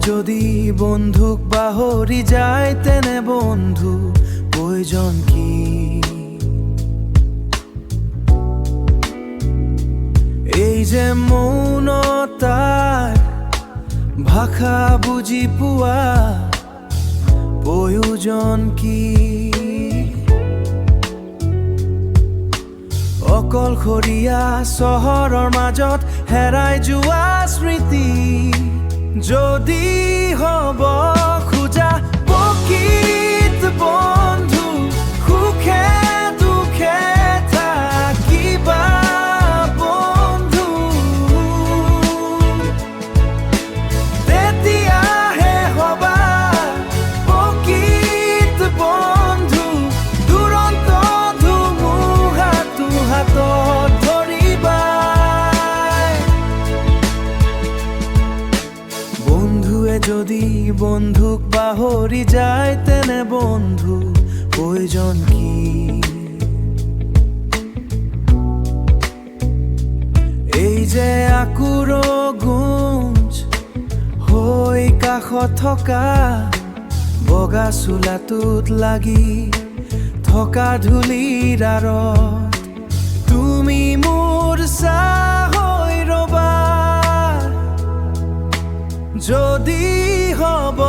যদি বন্ধুক পাহৰি যায় তেনে বন্ধু প্ৰয়োজন কি? এই যে মৌনতাৰ ভাষা বুজি পোৱা প্ৰয়োজন কি? অকলশৰীয়া চহৰৰ মাজত হেৰাই যোৱা স্মৃতি যদি হ'ব খোজা প্ৰকৃত বন্ধু, সুখে দুখে থাকিবা বন্ধু, তেতিয়াহে হ'বা প্ৰকৃত বন্ধু। দুৰন্ত ধুমুহাটো হাতত ধৰিবা। বন্ধুৱে যদি বন্ধুক পাহৰি যায় তেনে বন্ধু প্ৰয়োজন কি? এই যে আকুৰ গুঞ্জ হৈ কাষত থকা বগা চোলাটোত লাগি থকা ধূলিৰ আঁৰত তুমি মোৰ ছাঁ হৈ ৰ'বা। যদি হ'ব